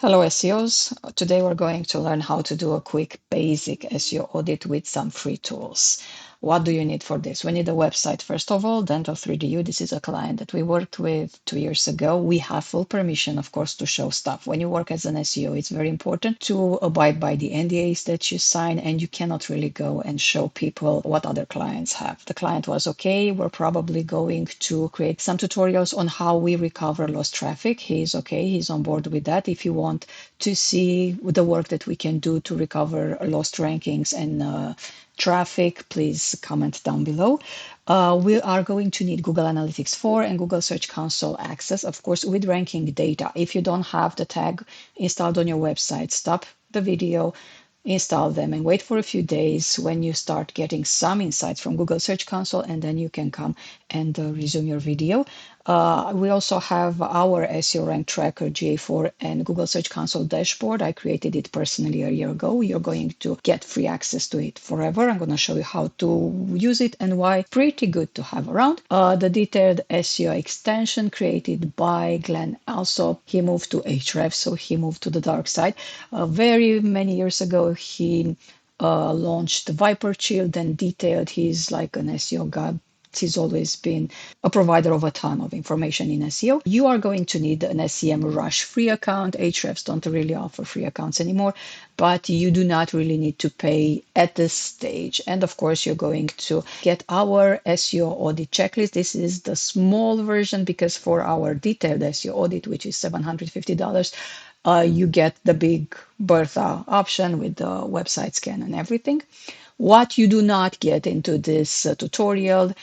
Hello SEOs. Today we're going to learn how to do a quick basic SEO audit with some free tools. What do you need for this? We need a website, first of all. Dental3DU, this is a client that we worked with 2 years ago. We have full permission, of course, to show stuff. When you work as an SEO, it's very important to abide by the NDAs that you sign, and you cannot really go and show people what other clients have. The client was okay. We're probably going to create some tutorials on how we recover lost traffic. He's okay. He's on board with that. If you want to see the work that we can do to recover lost rankings and traffic, please comment down below. We are going to need Google Analytics 4 and Google Search Console access, of course, with ranking data. If you don't have the tag installed on your website, stop the video, install them, and wait for a few days when you start getting some insights from Google Search Console, and then you can come and resume your video. We also have our SEO Rank Tracker, GA4 and Google Search Console dashboard. I created it personally a year ago. You're going to get free access to it forever. I'm going to show you how to use it and why. Pretty good to have around. The detailed SEO extension created by Glenn Alsop. He moved to Href, so he moved to the dark side. Very many years ago, he launched Viper Shield and detailed. He's like an SEO god. He's always been a provider of a ton of information in SEO. You are going to need an SEMrush free account. Hrefs don't really offer free accounts anymore, but you do not really need to pay at this stage. And of course, you're going to get our SEO audit checklist. This is the small version because for our detailed SEO audit, which is $750, you get the big Bertha option with the website scan and everything. What you do not get into this tutorial,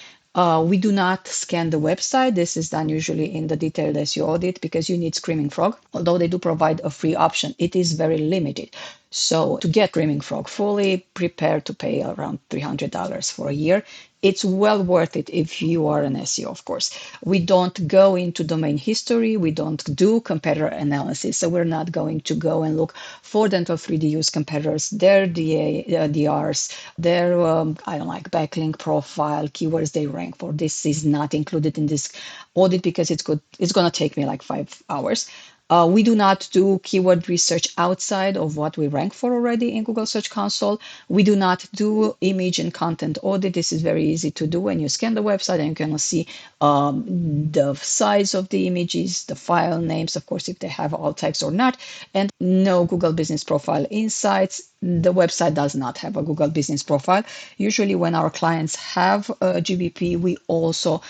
we do not scan the website. This is done usually in the detailed SEO audit because you need Screaming Frog. Although they do provide a free option, it is very limited. So to get Screaming Frog fully, prepare to pay around $300 for a year. It's well worth it if you are an SEO, of course. We don't go into domain history. We don't do competitor analysis. So we're not going to go and look for Dental3DU's competitors, their DRs, their, I don't like, backlink profile, keywords they rank for. This is not included in this audit because it's good. It's going to take me like 5 hours. We do not do keyword research outside of what we rank for already in Google Search Console. We do not do image and content audit. This is very easy to do when you scan the website and you can see the size of the images, the file names, of course, if they have alt text or not, and no Google Business Profile insights. The website does not have a Google Business Profile. Usually when our clients have a GBP, we also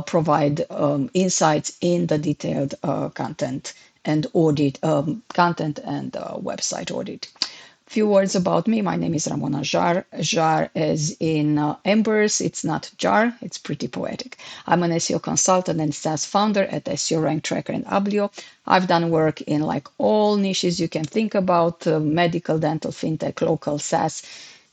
provide insights in the detailed content and audit, content and website audit. Few words about me. My name is Ramona Jar. Jar as in embers. It's not jar. It's pretty poetic. I'm an SEO consultant and SaaS founder at SEO Rank Tracker and Ablio. I've done work in like all niches you can think about, medical, dental, fintech, local SaaS.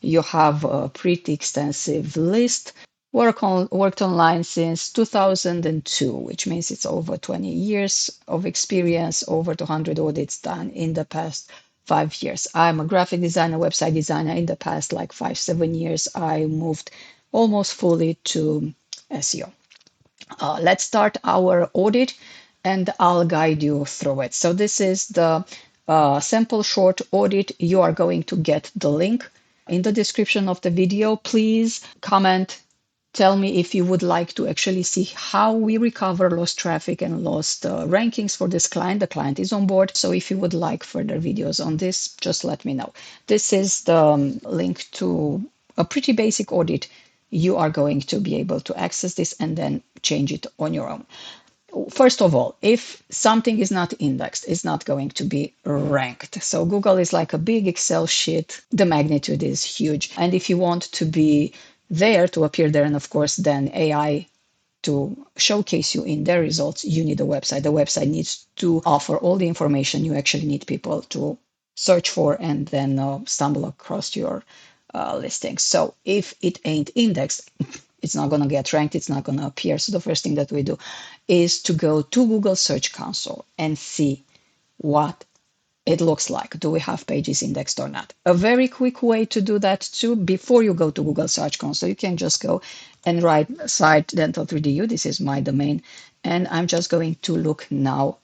You have a pretty extensive list. Worked online since 2002, which means it's over 20 years of experience, over 200 audits done in the past 5 years. I'm a graphic designer, website designer. In the past, like 5-7 years, I moved almost fully to SEO. Let's start our audit and I'll guide you through it. So this is the sample short audit. You are going to get the link in the description of the video. Please comment. Tell me if you would like to actually see how we recover lost traffic and lost rankings for this client. The client is on board. So if you would like further videos on this, just let me know. This is the link to a pretty basic audit. You are going to be able to access this and then change it on your own. First of all, if something is not indexed, it's not going to be ranked. So Google is like a big Excel sheet. The magnitude is huge. And if you want to be there, to appear there, and of course, then AI to showcase you in their results, you need a website. The website needs to offer all the information you actually need people to search for and then stumble across your listings. So if it ain't indexed, it's not going to get ranked. It's not going to appear. So the first thing that we do is to go to Google Search Console and see what it looks like. Do we have pages indexed or not? A very quick way to do that too, before you go to Google Search Console, you can just go and write site Dental3DU. This is my domain. And I'm just going to look now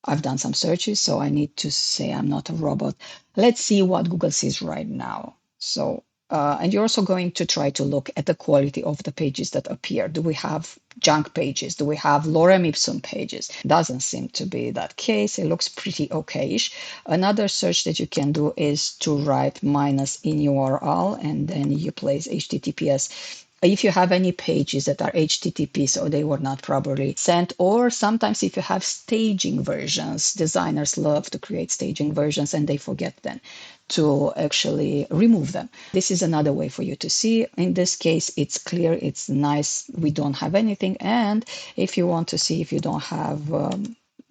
I've done some searches, so I need to say I'm not a robot. Let's see what Google sees right now. So, and you're also going to try to look at the quality of the pages that appear. Do we have junk pages? Do we have lorem ipsum pages? Doesn't seem to be that case. It looks pretty okayish. Another search that you can do is to write minus in URL and then you place HTTPS. If you have any pages that are HTTP, so they were not properly sent, or sometimes if you have staging versions, designers love to create staging versions and they forget then to actually remove them. This is another way for you to see. In this case, it's clear, it's nice, we don't have anything. And if you want to see if you don't have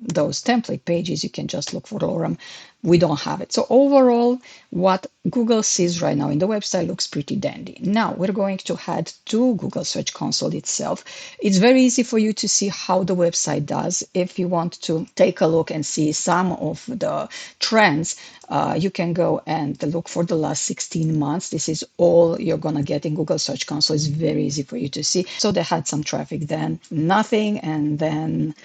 those template pages, you can just look for lorem. We don't have it. So overall, what Google sees right now in the website looks pretty dandy. Now we're going to head to Google Search Console itself. It's very easy for you to see how the website does. If you want to take a look and see some of the trends, you can go and look for the last 16 months. This is all you're going to get in Google Search Console. It's very easy for you to see. So they had some traffic then, nothing, and then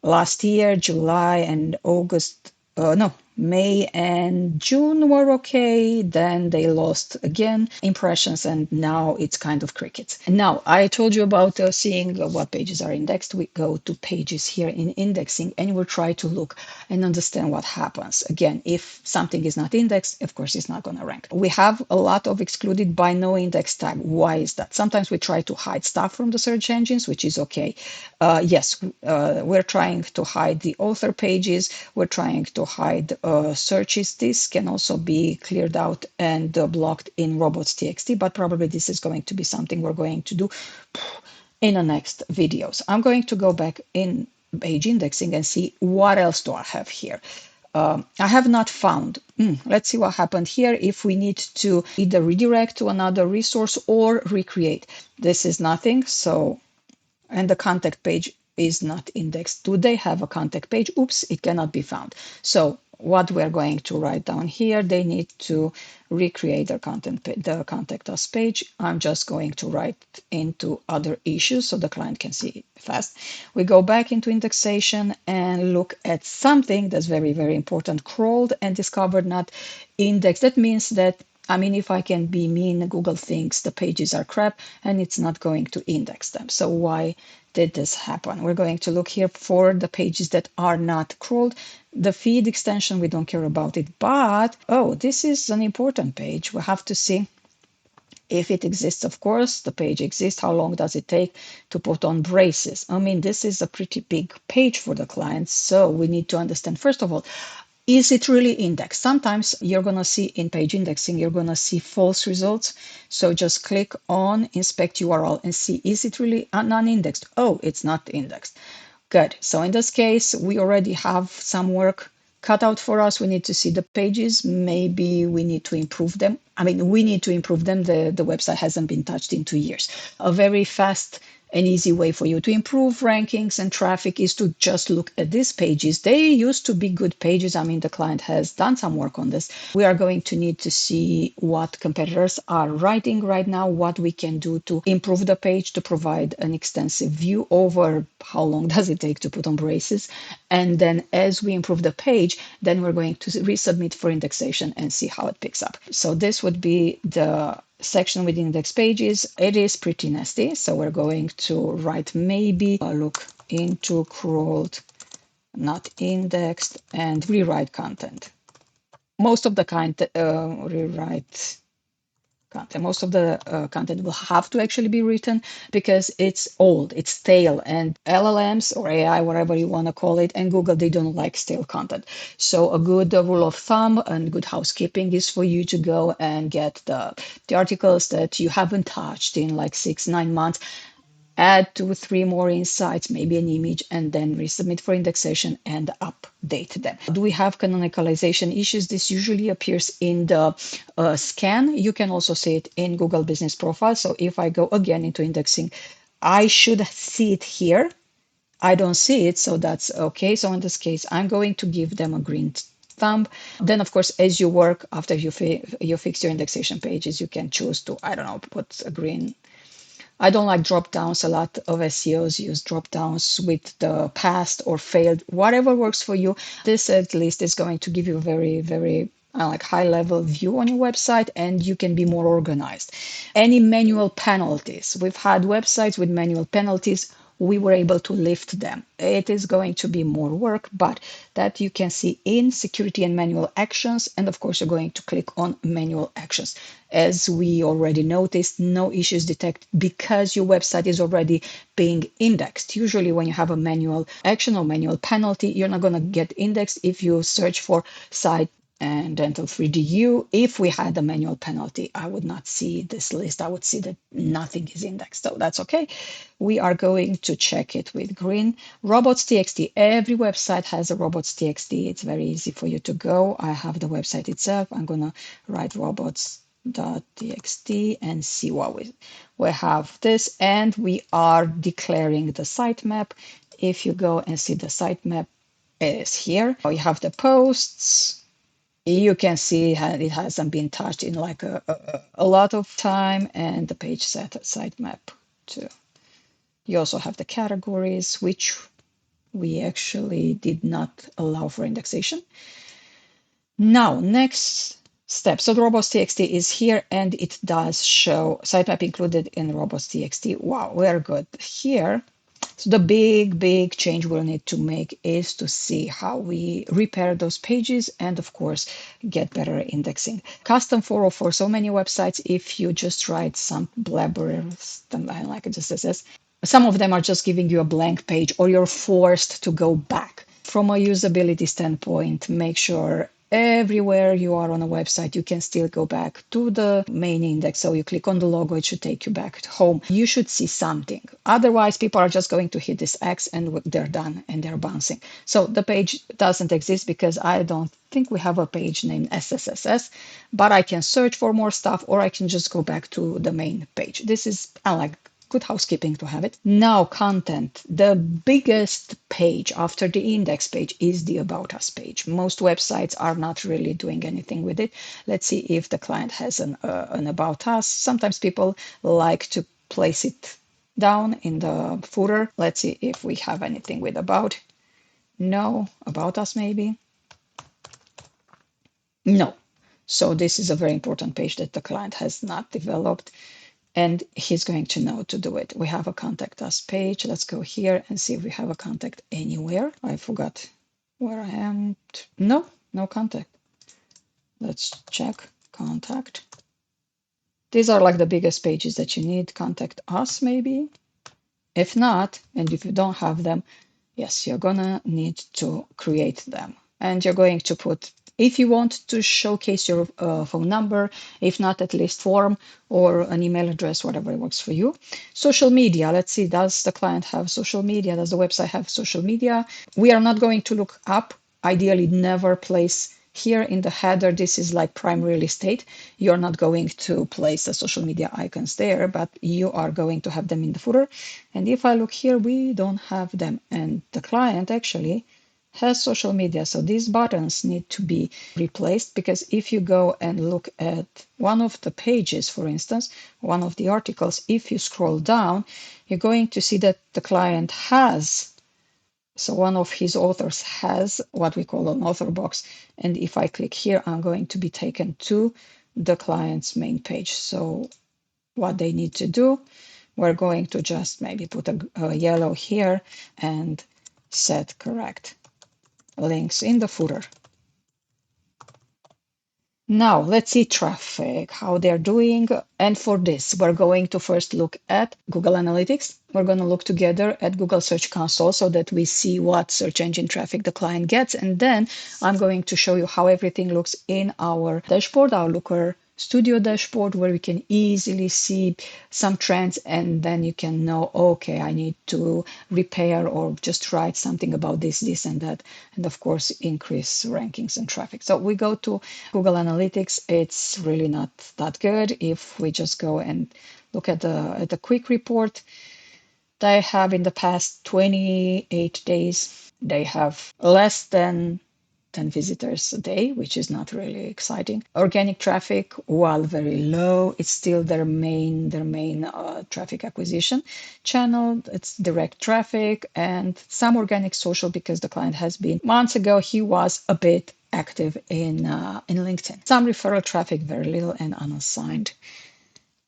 last year, July and August, no, May and June were okay. Then they lost again impressions, and now it's kind of crickets. And now I told you about seeing what pages are indexed. We go to pages here in indexing, and we'll try to look and understand what happens. Again, if something is not indexed, of course, it's not going to rank. We have a lot of excluded by no index tag. Why is that? Sometimes we try to hide stuff from the search engines, which is okay. Yes, we're trying to hide the author pages. We're trying to hide searches. This can also be cleared out and blocked in Robots.txt, but probably this is going to be something we're going to do in the next videos. I'm going to go back in page indexing and see what else do I have here. I have not found. Let's see what happened here if we need to either redirect to another resource or recreate. This is nothing, so, and the contact page is not indexed. Do they have a contact page? Oops, it cannot be found. So what we're going to write down here, they need to recreate their the contact us page. I'm just going to write into other issues so the client can see it fast. We go back into indexation and look at something that's very, very important, crawled and discovered not indexed. That means that, I mean, if I can be mean, Google thinks the pages are crap and it's not going to index them. So why did this happen? We're going to look here for the pages that are not crawled. The feed extension, we don't care about it, but, oh, this is an important page. We have to see if it exists. Of course, the page exists. How long does it take to put on braces? I mean, this is a pretty big page for the client. So we need to understand, first of all, is it really indexed? Sometimes you're going to see in page indexing, you're going to see false results. So just click on inspect URL and see, is it really non-indexed? Oh, it's not indexed. Good. So in this case, we already have some work cut out for us. We need to see the pages. Maybe we need to improve them. I mean, we need to improve them. The website hasn't been touched in 2 years. A very fast an easy way for you to improve rankings and traffic is to just look at these pages. They used to be good pages. I mean, the client has done some work on this. We are going to need to see what competitors are writing right now, what we can do to improve the page, to provide an extensive view over how long does it take to put on braces. And then as we improve the page, then we're going to resubmit for indexation and see how it picks up. So this would be the section with index pages. It is pretty nasty, so we're going to write maybe look into crawled, not indexed, and rewrite content. Most of the content most of the content will have to actually be written because it's old, it's stale, and LLMs or AI, whatever you want to call it, and Google, they don't like stale content. So a good rule of thumb and good housekeeping is for you to go and get the articles that you haven't touched in like 6-9 months, add 2-3 more insights, maybe an image, and then resubmit for indexation and update them. Do we have canonicalization issues? This usually appears in the scan. You can also see it in Google Business Profile. So if I go again into indexing, I should see it here. I don't see it, so that's okay. So in this case, I'm going to give them a green thumb. Then, of course, as you work, after you fix your indexation pages, you can choose to, I don't know, put a green I don't like drop downs. A lot of SEOs use drop downs with the past or failed, whatever works for you. This at least is going to give you a very, very like high level view on your website, and you can be more organized. Any manual penalties? We've had websites with manual penalties. We were able to lift them. It is going to be more work, but that you can see in security and manual actions. And of course, you're going to click on manual actions. As we already noticed, no issues detected because your website is already being indexed. Usually when you have a manual action or manual penalty, you're not going to get indexed if you search for site and dental 3DU. If we had a manual penalty, I would not see this list. I would see that nothing is indexed. So that's okay. We are going to check it with green. Robots.txt. Every website has a Robots.txt. It's very easy for you to go. I have the website itself. I'm going to write robots.txt and see what we have this. And we are declaring the sitemap. If you go and see the sitemap, it is here. You have the posts. You can see it hasn't been touched in like a lot of time, and the page sitemap too. You also have the categories, which we actually did not allow for indexation. Now, next step. So the robots.txt is here, and it does show sitemap included in robots.txt. Wow, we're good here. So the big change we'll need to make is to see how we repair those pages and, of course, get better indexing. Custom 404, so many websites, if you just write some blabber, like it just says, some of them are just giving you a blank page or you're forced to go back. From a usability standpoint, make sure everywhere you are on a website, you can still go back to the main index. So you click on the logo, it should take you back to home. You should see something. Otherwise, people are just going to hit this X and they're done and they're bouncing. So the page doesn't exist because I don't think we have a page named SSSS, but I can search for more stuff or I can just go back to the main page. This is like good housekeeping to have it. Now, content. The biggest page after the index page is the About Us page. Most websites are not really doing anything with it. Let's see if the client has an About Us. Sometimes people like to place it down in the footer. Let's see if we have anything with About. No. About Us maybe? No. So this is a very important page that the client has not developed, and he's going to know to do it. We have a contact us page. Let's go here and see if we have a contact anywhere. I forgot where I am. No, no contact. Let's check contact. These are like the biggest pages that you need. Contact us maybe. If not, and if you don't have them, yes, you're gonna need to create them. And you're going to put, if you want to showcase your phone number, if not, at least form or an email address, whatever works for you. Social media, let's see, does the client have social media? Does the website have social media? We are not going to look up. Ideally, never place here in the header. This is like prime real estate. You're not going to place the social media icons there, but you are going to have them in the footer. And if I look here, we don't have them. And the client actually has social media. So these buttons need to be replaced, because if you go and look at one of the pages, for instance, one of the articles, if you scroll down, you're going to see that the client has, so one of his authors has what we call an author box. And if I click here, I'm going to be taken to the client's main page. So what they need to do, we're going to just maybe put a yellow here and set correct links in the footer. Now let's see traffic, how they're doing. And for this, we're going to first look at Google Analytics. We're going to look together at Google Search Console so that we see what search engine traffic the client gets. And then I'm going to show you how everything looks in our dashboard, our Looker Studio dashboard, where we can easily see some trends, and then you can know, okay, I need to repair or just write something about this, this, and that, and of course, increase rankings and traffic. So we go to Google Analytics. It's really not that good. If we just go and look at the quick report, they have in the past 28 days, they have less than 10 visitors a day, which is not really exciting. Organic traffic, while very low, it's still their main traffic acquisition channel. It's direct traffic and some organic social because the client has been months ago. He was a bit active in LinkedIn. Some referral traffic, very little, and unassigned.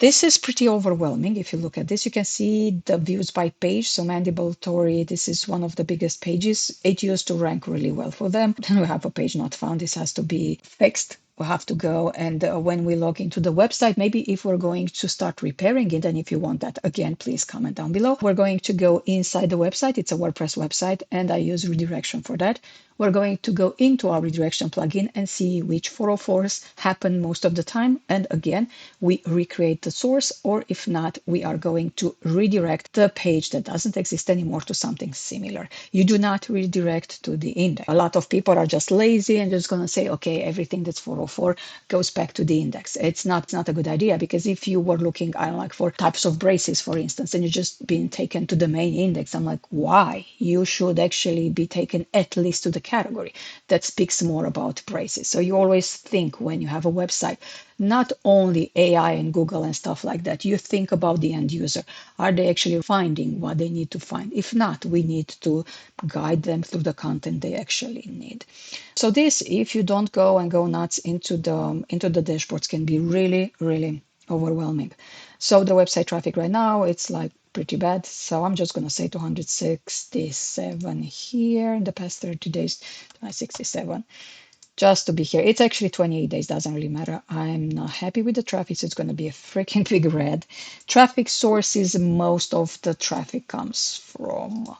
This is pretty overwhelming. If you look at this, you can see the views by page. So mandatory, this is one of the biggest pages. It used to rank really well for them. Then we have a page not found. This has to be fixed. We have to go and when we log into the website, maybe if we're going to start repairing it, and if you want that, again, please comment down below. We're going to go inside the website. It's a WordPress website and I use redirection for that. We're going to go into our redirection plugin and see which 404s happen most of the time. And again, we recreate the source, or if not, we are going to redirect the page that doesn't exist anymore to something similar. You do not redirect to the index. A lot of people are just lazy and just going to say, okay, everything that's 404 goes back to the index. It's not a good idea, because if you were looking, I don't like, for types of braces, for instance, and you're just being taken to the main index, I'm like, why? You should actually be taken at least to the category that speaks more about braces. So you always think when you have a website, not only AI and Google and stuff like that, you think about the end user. Are they actually finding what they need to find? If not, we need to guide them through the content they actually need. So this, if you don't go and go nuts into the dashboards, can be really, really overwhelming. So the website traffic right now, it's like pretty bad. So I'm just going to say 267 here in the past 30 days, 267 just to be here. It's actually 28 days, doesn't really matter. I'm not happy with the traffic, so it's going to be a freaking big red. Traffic sources, most of the traffic comes from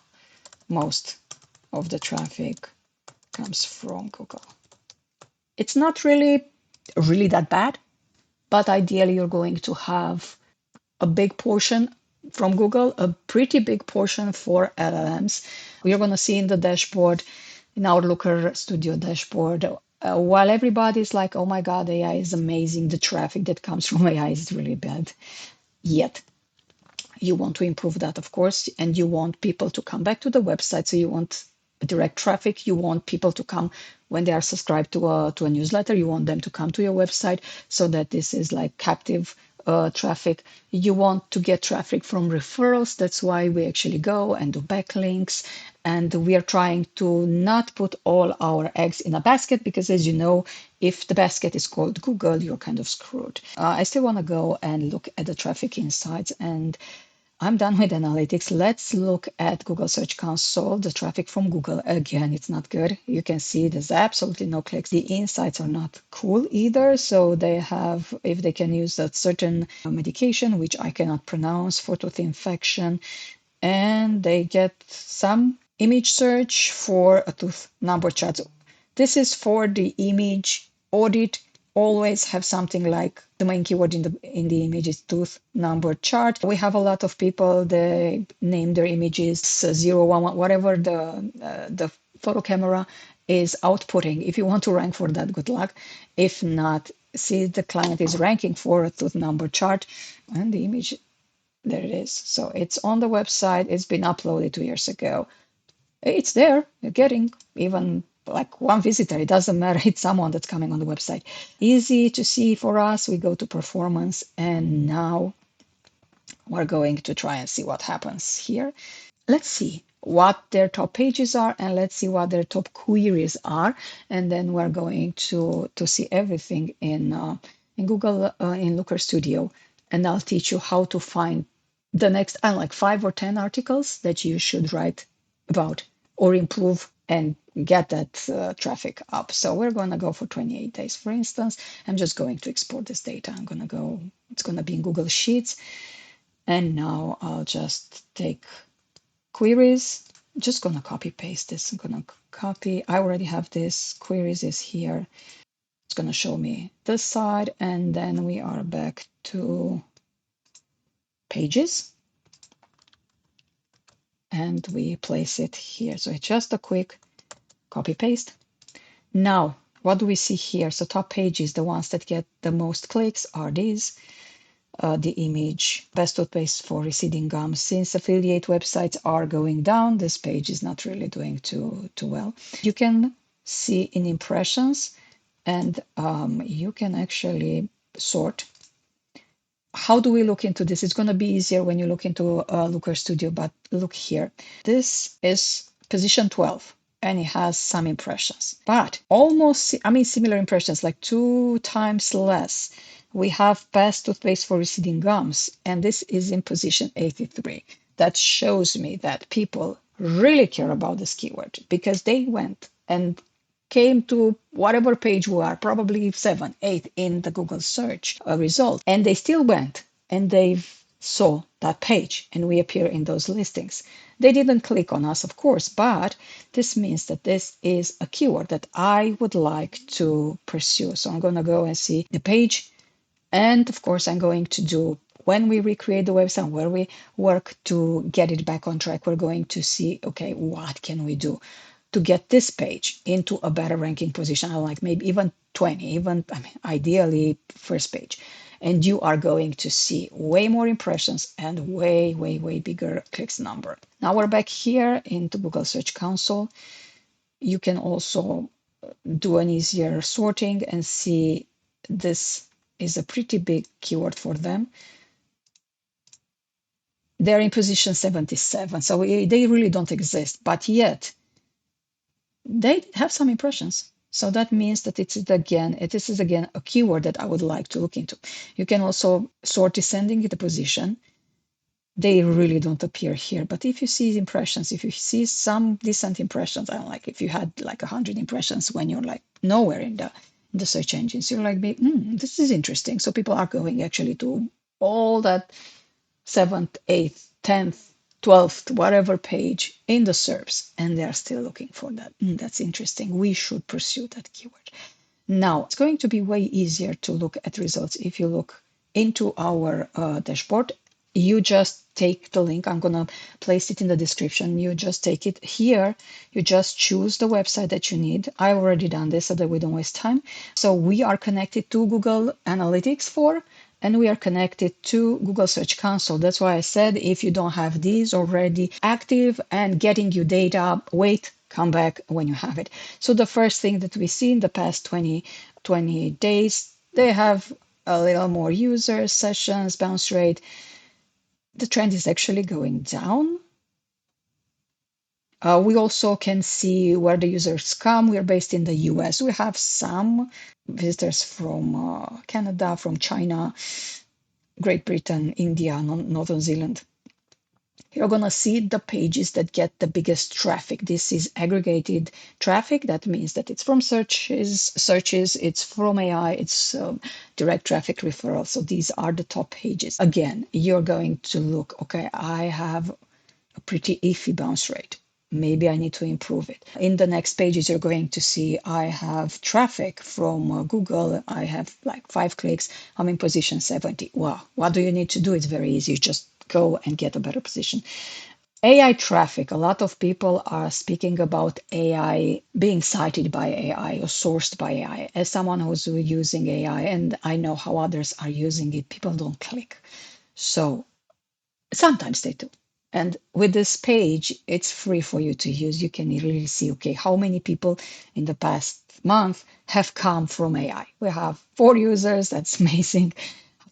Google. It's not really that bad, but ideally you're going to have a big portion from Google, a pretty big portion for LLMs. We are going to see in the dashboard, in our Looker Studio dashboard, while everybody's like, oh my God, AI is amazing, the traffic that comes from AI is really bad. Yet, you want to improve that, of course, and you want people to come back to the website. So you want direct traffic. You want people to come when they are subscribed to a newsletter. You want them to come to your website so that this is like captive traffic. You want to get traffic from referrals. That's why we actually go and do backlinks. And we are trying to not put all our eggs in a basket, because as you know, if the basket is called Google, you're kind of screwed. I still want to go and look at the traffic insights, and I'm done with analytics. Let's look at Google Search Console, the traffic from Google. Again, it's not good. You can see there's absolutely no clicks. The insights are not cool either. So they have, if they can use that certain medication, which I cannot pronounce, for tooth infection, and they get some image search for a tooth number chart. This is for the image audit. Always have something like the main keyword in the image is tooth number chart. We have a lot of people, they name their images 011, whatever the photo camera is outputting. If you want to rank for that, good luck. If not, see the client is ranking for a tooth number chart, and the image, there it is. So it's on the website. It's been uploaded 2 years ago. It's there. You're getting even like one visitor. It doesn't matter. It's someone that's coming on the website. Easy to see for us. We go to performance, and now we're going to try and see what happens here. Let's see what their top pages are, and let's see what their top queries are. And then we're going to see everything in Google, in Looker Studio. And I'll teach you how to find the next, I don't like 5 or 10 articles that you should write about or improve and get that traffic up. So we're going to go for 28 days, for instance. I'm just going to export this data. I'm going to go, it's going to be in Google Sheets. And now I'll just take queries. Just going to copy paste this. I'm going to copy. I already have this. Queries is here. It's going to show me this side. And then we are back to pages. And we place it here. So it's just a quick copy paste. Now, what do we see here? So top pages, the ones that get the most clicks are these. The image, best toothpaste for receding gums. Since affiliate websites are going down, this page is not really doing too well. You can see in impressions, and you can actually sort. How do we look into this? It's going to be easier when you look into Looker Studio, but look here. This is position 12 and it has some impressions, but almost, similar impressions, like 2 times less. We have past toothpaste for receding gums, and this is in position 83. That shows me that people really care about this keyword because they went and came to whatever page we are, probably 7, 8 in the Google search result, and they still went and they saw that page and we appear in those listings. They didn't click on us, of course, but this means that this is a keyword that I would like to pursue. So I'm going to go and see the page. And of course, I'm going to do, when we recreate the website, where we work to get it back on track, we're going to see, okay, what can we do to get this page into a better ranking position? I like maybe even 20, even ideally first page. And you are going to see way more impressions and way, way, way bigger clicks number. Now we're back here into Google Search Console. You can also do an easier sorting and see this is a pretty big keyword for them. They're in position 77, so they really don't exist, but yet they have some impressions. So that means that it is again a keyword that I would like to look into. You can also sort descending the position. They really don't appear here, but if you see impressions, if you see some decent impressions, I don't like if you had like 100 impressions when you're like nowhere in the search engines, you're like, this is interesting. So people are going actually to all that 7th, 8th, 10th, 12th, whatever page in the SERPs, and they are still looking for that. That's interesting. We should pursue that keyword. Now, it's going to be way easier to look at results if you look into our dashboard. You just take the link. I'm going to place it in the description. You just take it here. You just choose the website that you need. I've already done this so that we don't waste time. So we are connected to Google Analytics 4, and we are connected to Google Search Console. That's why I said if you don't have these already active and getting you data, wait, come back when you have it. So the first thing that we see in the past 20 days, they have a little more users, sessions, bounce rate. The trend is actually going down. We also can see where the users come. We're based in the US. We have some visitors from Canada, from China, Great Britain, India, Northern Zealand. You're going to see the pages that get the biggest traffic. This is aggregated traffic. That means that it's from searches, it's from AI, it's direct traffic referral. So these are the top pages. Again, you're going to look, okay, I have a pretty iffy bounce rate. Maybe I need to improve it. In the next pages, you're going to see I have traffic from Google. I have like 5 clicks. I'm in position 70. Wow. What do you need to do? It's very easy. Just go and get a better position. AI traffic. A lot of people are speaking about AI being cited by AI or sourced by AI. As someone who's using AI, and I know how others are using it, people don't click. So sometimes they do. And with this page, it's free for you to use. You can really see, okay, how many people in the past month have come from AI. We have 4 users. That's amazing.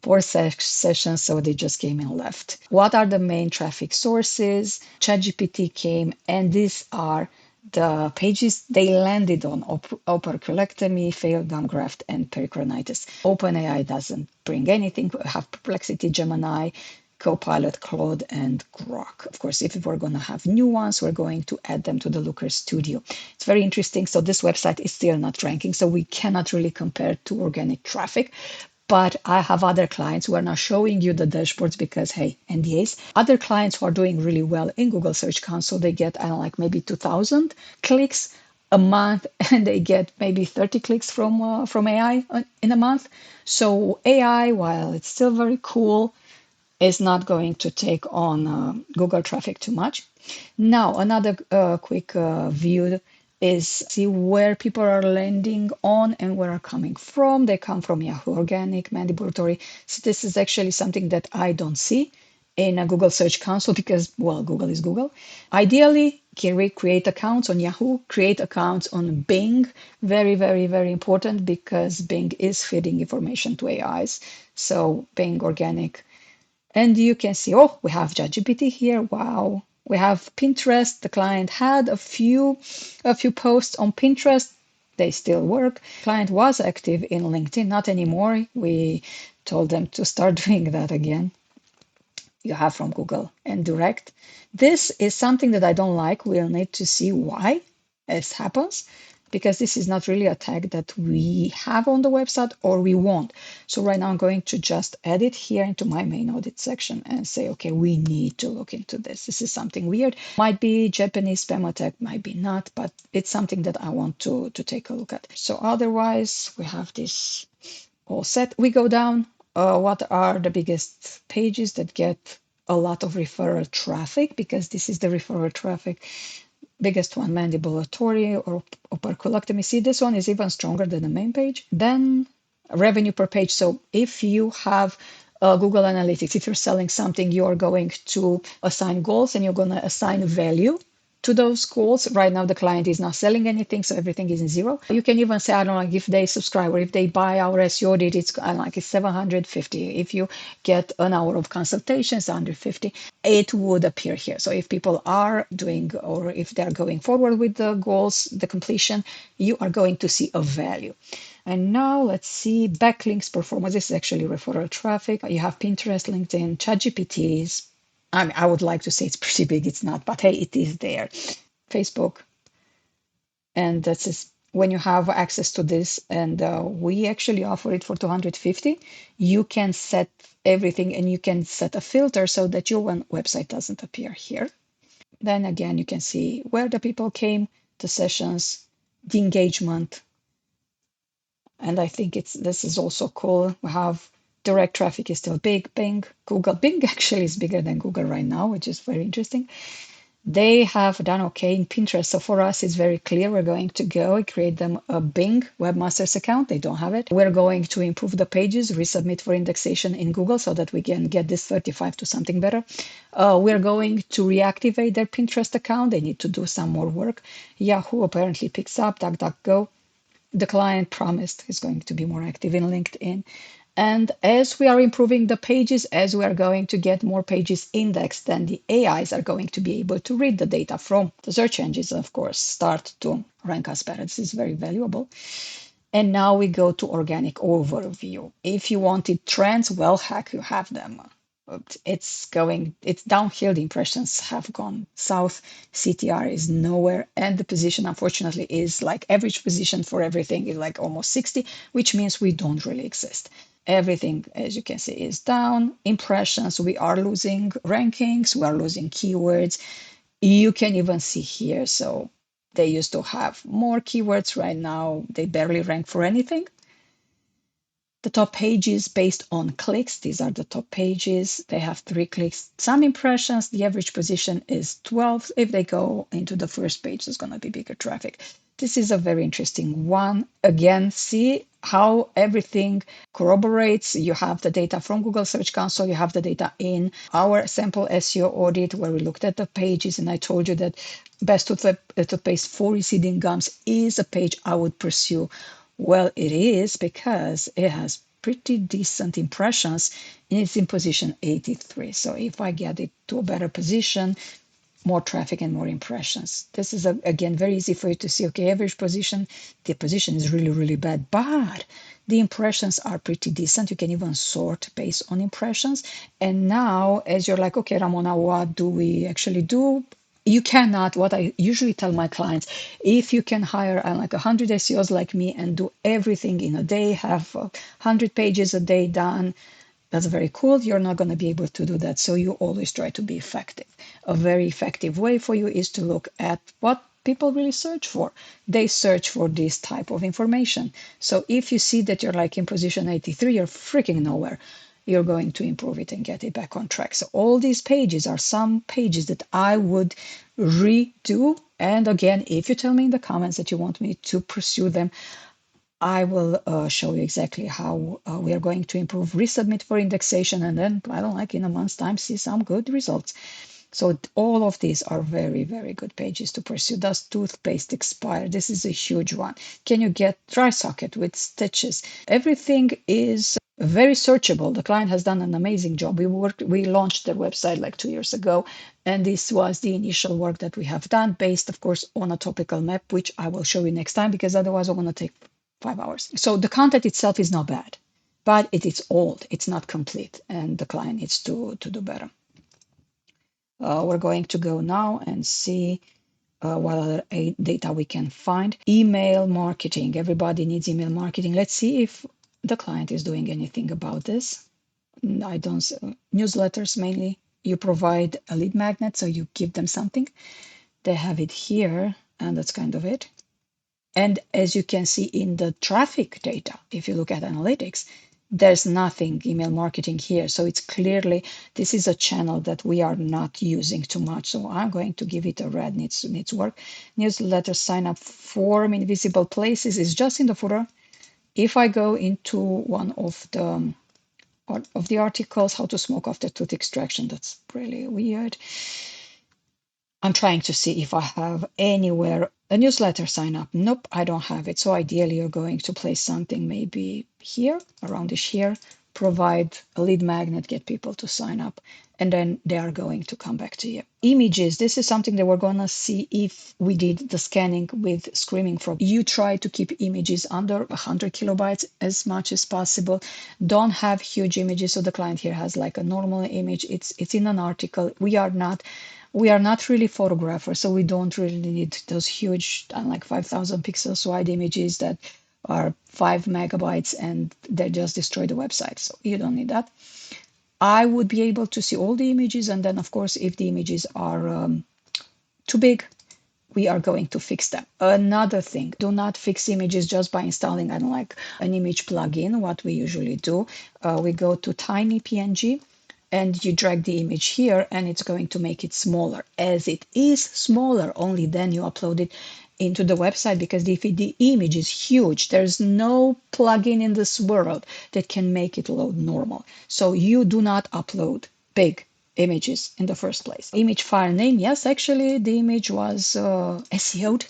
4 sessions, so they just came and left. What are the main traffic sources? ChatGPT came, and these are the pages they landed on: operculectomy, failed gum graft, and pericoronitis. OpenAI doesn't bring anything. We have Perplexity, Gemini, Copilot, Claude, and Grok. Of course, if we're going to have new ones, we're going to add them to the Looker Studio. It's very interesting. So this website is still not ranking, so we cannot really compare to organic traffic. But I have other clients who are now showing you the dashboards because, hey, NDAs. Other clients who are doing really well in Google Search Console, they get, I don't know, like maybe 2,000 clicks a month, and they get maybe 30 clicks from AI in a month. So AI, while it's still very cool, is not going to take on Google traffic too much. Now, another quick view is see where people are landing on and where are coming from. They come from Yahoo Organic, Mandibulatory. So this is actually something that I don't see in a Google Search Console because, well, Google is Google. Ideally, create accounts on Yahoo, create accounts on Bing. Very, very, very important because Bing is feeding information to AIs. So Bing organic. And you can see, oh, we have ChatGPT here. Wow. We have Pinterest. The client had a few posts on Pinterest. They still work. Client was active in LinkedIn, not anymore. We told them to start doing that again. You have from Google and direct. This is something that I don't like. We'll need to see why this happens, because this is not really a tag that we have on the website or we want. So right now I'm going to just add it here into my main audit section and say, okay, we need to look into this. This is something weird. Might be Japanese spam attack, might be not, but it's something that I want to take a look at. So otherwise we have this all set. We go down. What are the biggest pages that get a lot of referral traffic? Because this is the referral traffic. Biggest one, mandibulatory or operculectomy. See, this one is even stronger than the main page. Then revenue per page. So if you have Google Analytics, if you're selling something, you're going to assign goals and you're going to assign value to those goals. Right now, the client is not selling anything, so everything is in zero. You can even say, I don't know, if they subscribe or if they buy our SEO audit, it's like it's 750. If you get an hour of consultations, 150, it would appear here. So if people are doing, or if they're going forward with the goals, the completion, you are going to see a value. And now let's see backlinks performance. This is actually referral traffic. You have Pinterest, LinkedIn, ChatGPTs. I mean, I would like to say it's pretty big. It's not, but hey, it is there. Facebook. And that's just when you have access to this, and we actually offer it for 250. You can set everything and you can set a filter so that your one website doesn't appear here. Then again, you can see where the people came, the sessions, the engagement. And I think this is also cool. We have direct traffic is still big. Bing, Google. Bing actually is bigger than Google right now, which is very interesting. They have done okay in Pinterest. So for us, it's very clear. We're going to go and create them a Bing Webmasters account. They don't have it. We're going to improve the pages, resubmit for indexation in Google so that we can get this 35 to something better. We're going to reactivate their Pinterest account. They need to do some more work. Yahoo apparently picks up. DuckDuckGo. The client promised is going to be more active in LinkedIn. And as we are improving the pages, as we are going to get more pages indexed, then the AIs are going to be able to read the data from the search engines, of course, start to rank us better. This is very valuable. And now we go to organic overview. If you wanted trends, well, heck, you have them. It's downhill. The impressions have gone south. CTR is nowhere. And the position, unfortunately, is like average position for everything is like almost 60, which means we don't really exist. Everything, as you can see, is down. Impressions, we are losing rankings, we are losing keywords. You can even see here. So they used to have more keywords. Right now, they barely rank for anything. The top pages based on clicks. These are the top pages. They have 3 clicks, some impressions. The average position is 12. If they go into the first page, there's going to be bigger traffic. This is a very interesting one. Again, see how everything corroborates. You have the data from Google Search Console. You have the data in our sample SEO audit where we looked at the pages. And I told you that best toothpaste for receding gums is a page I would pursue. Well, it is because it has pretty decent impressions and it's in position 83. So if I get it to a better position, more traffic and more impressions. This is, again, very easy for you to see, okay, average position, the position is really, really bad, but the impressions are pretty decent. You can even sort based on impressions. And now, as you're like, okay, Ramona, what do we actually do? You cannot, what I usually tell my clients, if you can hire like 100 SEOs like me and do everything in a day, have 100 pages a day done, that's very cool. You're not going to be able to do that. So you always try to be effective. A very effective way for you is to look at what people really search for. They search for this type of information. So if you see that you're like in position 83, you're freaking nowhere. You're going to improve it and get it back on track. So all these pages are some pages that I would redo. And again, if you tell me in the comments that you want me to pursue them, I will show you exactly how we are going to improve, resubmit for indexation, and then, I don't like, in a month's time, see some good results. So all of these are very, very good pages to pursue. Does toothpaste expire? This is a huge one. Can you get dry socket with stitches? Everything is very searchable. The client has done an amazing job. We launched their website like 2 years ago, and this was the initial work that we have done, based, of course, on a topical map, which I will show you next time, because otherwise I'm going to take 5 hours. So the content itself is not bad, but it is old. It's not complete, and the client needs to do better. We're going to go now and see what other data we can find. Email marketing. Everybody needs email marketing. Let's see if the client is doing anything about this. I don't. Newsletters mainly. You provide a lead magnet, so you give them something. They have it here, and that's kind of it. And as you can see in the traffic data, if you look at analytics, there's nothing email marketing here. So it's clearly, this is a channel that we are not using too much. So I'm going to give it a red, needs work. Newsletter sign up form in visible places is just in the footer. If I go into one of the articles, how to smoke after tooth extraction, that's really weird. I'm trying to see if I have anywhere a newsletter sign up. Nope, I don't have it. So ideally, you're going to place something maybe here, around here, provide a lead magnet, get people to sign up, and then they are going to come back to you. Images, this is something that we're going to see if we did the scanning with Screaming Frog. You try to keep images under 100 kilobytes as much as possible. Don't have huge images. So the client here has like a normal image. It's in an article. We are not really photographers, so we don't really need those huge, like 5,000 pixels wide images that are 5 megabytes and they just destroy the website. So you don't need that. I would be able to see all the images, and then, of course, if the images are too big, we are going to fix them. Another thing, do not fix images just by installing an image plugin. What we usually do, we go to tiny PNG, and you drag the image here, and it's going to make it smaller. As it is smaller, only then you upload it into the website, because if the image is huge, there's no plugin in this world that can make it load normal. So you do not upload big images in the first place. Image file name, yes, actually the image was SEO'd.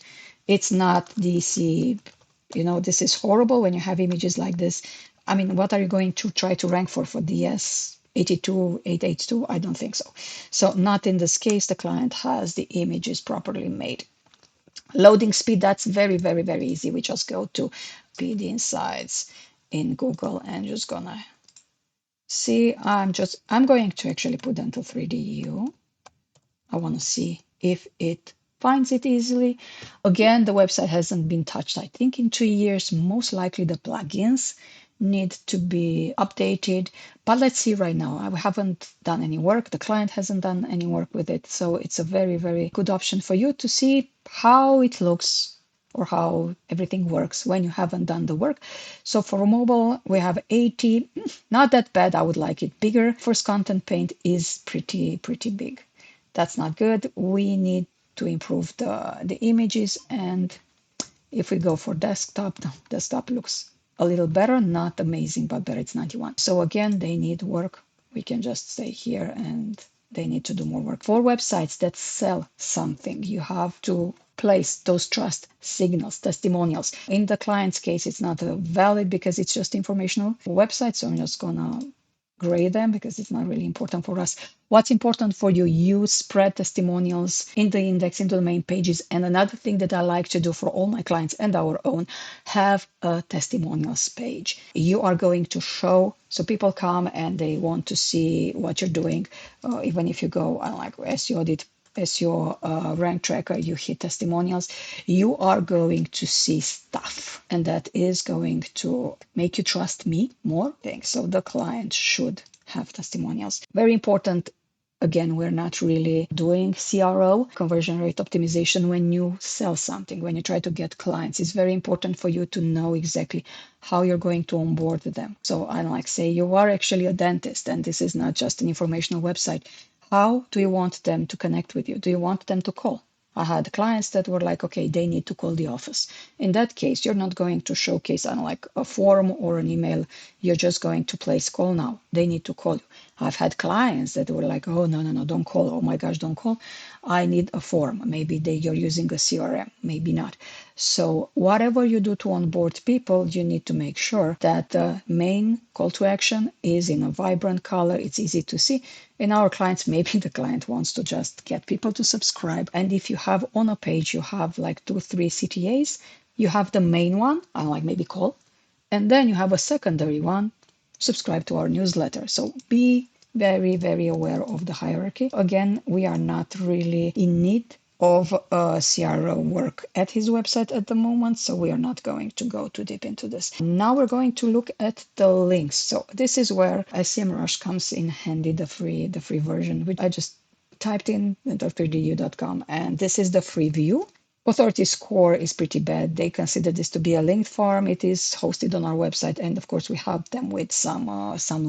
It's not DC. This is horrible when you have images like this. I mean, what are you going to try to rank for DS 82, 882? I don't think so. So not in this case, the client has the images properly made. Loading speed, that's very, very, very easy. We just go to Speed Insights in Google and just gonna see. I'm going to actually put Dental 3DU. I want to see if it finds it easily. Again, the website hasn't been touched, I think, in 2 years. Most likely the plugins need to be updated. But let's see right now. I haven't done any work. The client hasn't done any work with it. So it's a very, very good option for you to see how it looks or how everything works when you haven't done the work. So for mobile, we have 80. Not that bad. I would like it bigger. First content paint is pretty big. That's not good. We need to improve the images. And if we go for desktop, the desktop looks a little better, not amazing, but better. It's 91. So again, they need work. We can just stay here, and they need to do more work. For websites that sell something, you have to place those trust signals, testimonials. In the client's case, it's not valid because it's just informational websites. So I'm just gonna gray them because it's not really important for us. What's important for you, you spread testimonials in the index, into the main pages. And another thing that I like to do for all my clients and our own, have a testimonials page. You are going to show, so people come and they want to see what you're doing. Even if you go on like SEO Audit, SEO Rank Tracker, you hit testimonials, you are going to see stuff, and that is going to make you trust me more. So the client should have testimonials. Very important. Again, we're not really doing CRO, conversion rate optimization, when you sell something, when you try to get clients. It's very important for you to know exactly how you're going to onboard them. So I like say you are actually a dentist, and this is not just an informational website. How do you want them to connect with you? Do you want them to call? I had clients that were like, okay, they need to call the office. In that case, you're not going to showcase on like a form or an email. You're just going to place call now. They need to call you. I've had clients that were like, oh, no, don't call. Oh my gosh, don't call. I need a form. Maybe you're using a CRM, maybe not. So whatever you do to onboard people, you need to make sure that the main call to action is in a vibrant color. It's easy to see. In our clients, maybe the client wants to just get people to subscribe. And if you have on a page, you have like 2, 3 CTAs, you have the main one, like maybe call, and then you have a secondary one, subscribe to our newsletter. So be very, very aware of the hierarchy. Again, we are not really in need of CRO work at his website at the moment, so we are not going to go too deep into this. Now we're going to look at the links. So this is where Semrush comes in handy, the free version, which I just typed in dental3du.com, and this is the free view. Authority score is pretty bad. They consider this to be a linked farm. It is hosted on our website, and of course, we help them with some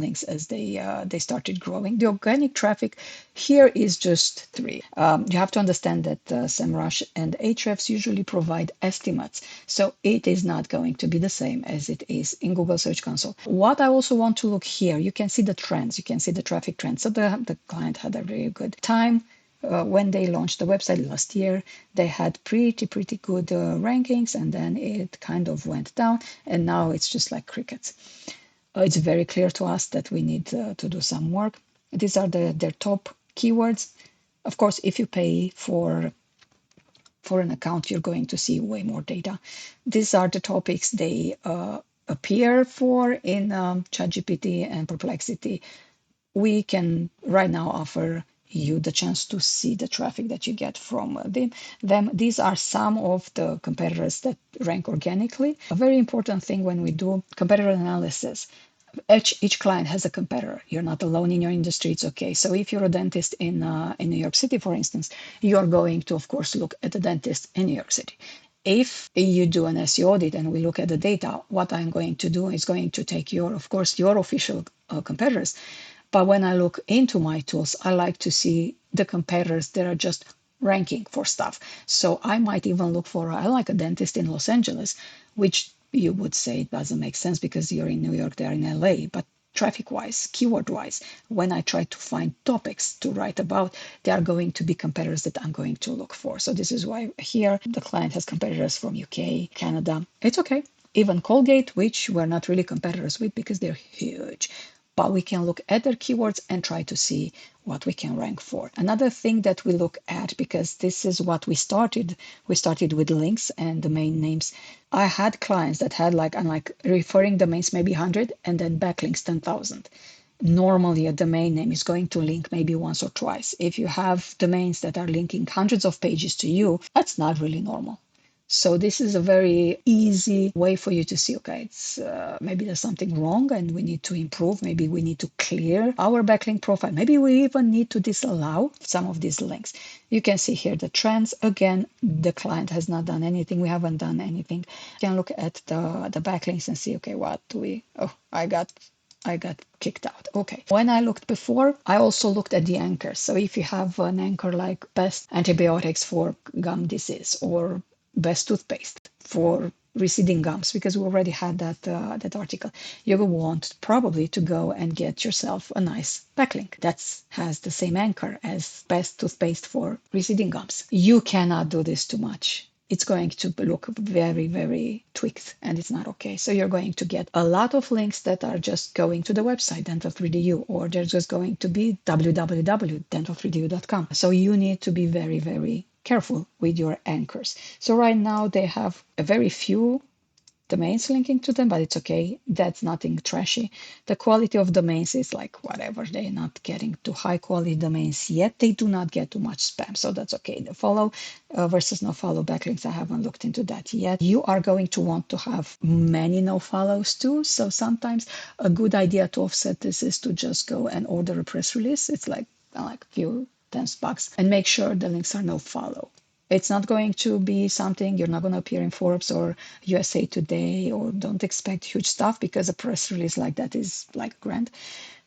links as they started growing. The organic traffic here is just 3. You have to understand that Semrush and Ahrefs usually provide estimates, so it is not going to be the same as it is in Google Search Console. What I also want to look here, you can see the trends. You can see the traffic trends. So the client had a really good time. When they launched the website last year, they had pretty good rankings, and then it kind of went down, and now it's just like crickets. It's very clear to us that we need to do some work. These are their top keywords. Of course, if you pay for an account, you're going to see way more data. These are the topics they appear for in ChatGPT and Perplexity. We can right now offer you the chance to see the traffic that you get from them. These are some of the competitors that rank organically. A very important thing when we do competitor analysis, each client has a competitor. You're not alone in your industry. It's okay. So if you're a dentist in New York City, for instance, you're going to, of course, look at the dentist in New York City. If you do an SEO audit and we look at the data, what I'm going to do is going to take your official competitors. But when I look into my tools, I like to see the competitors that are just ranking for stuff. So I might even look I like a dentist in Los Angeles, which you would say doesn't make sense because you're in New York, they're in LA. But traffic-wise, keyword-wise, when I try to find topics to write about, they are going to be competitors that I'm going to look for. So this is why here the client has competitors from UK, Canada. It's okay. Even Colgate, which we're not really competitors with because they're huge. But we can look at their keywords and try to see what we can rank for. Another thing that we look at, because this is what we started with links and domain names. I had clients that had I'm referring domains maybe 100 and then backlinks 10,000. Normally a domain name is going to link maybe once or twice. If you have domains that are linking hundreds of pages to you, that's not really normal. So this is a very easy way for you to see, okay, it's maybe there's something wrong and we need to improve. Maybe we need to clear our backlink profile. Maybe we even need to disallow some of these links. You can see here the trends. Again, the client has not done anything. We haven't done anything. You can look at the backlinks and see, okay, what do we, oh, I got kicked out. Okay. When I looked before, I also looked at the anchors. So if you have an anchor like best antibiotics for gum disease or best toothpaste for receding gums, because we already had that article, you will want probably to go and get yourself a nice backlink that has the same anchor as best toothpaste for receding gums. You cannot do this too much. It's going to look very, very tweaked and it's not okay. So you're going to get a lot of links that are just going to the website dental3du, or they're just going to be www.dental3du.com. So you need to be very, very careful with your anchors. So right now they have a very few domains linking to them, but it's okay. That's nothing trashy. The quality of domains is like whatever. They're not getting to high quality domains yet. They do not get too much spam, so that's okay. The follow versus no follow backlinks, I haven't looked into that yet. You are going to want to have many no follows too. So sometimes a good idea to offset this is to just go and order a press release. It's like a few $10 and make sure the links are no follow. It's not going to be something, you're not going to appear in Forbes or USA Today, or don't expect huge stuff because a press release like that is like $1,000.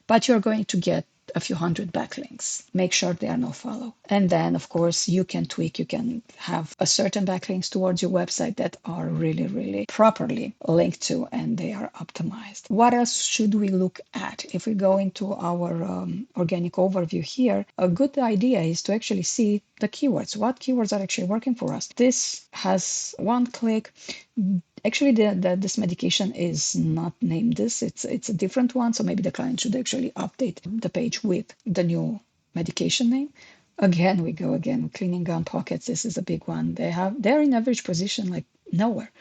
But you're going to get a few hundred backlinks. Make sure they are no follow. And then, of course, you can tweak, you can have a certain backlinks towards your website that are really, really properly linked to and they are optimized. What else should we look at? If we go into our organic overview here, a good idea is to actually see the keywords. What keywords are actually working for us? This has one click. Actually, this medication is not named this. It's a different one. So maybe the client should actually update the page with the new medication name. Again, we go again, cleaning gum pockets. This is a big one. They're in average position like nowhere,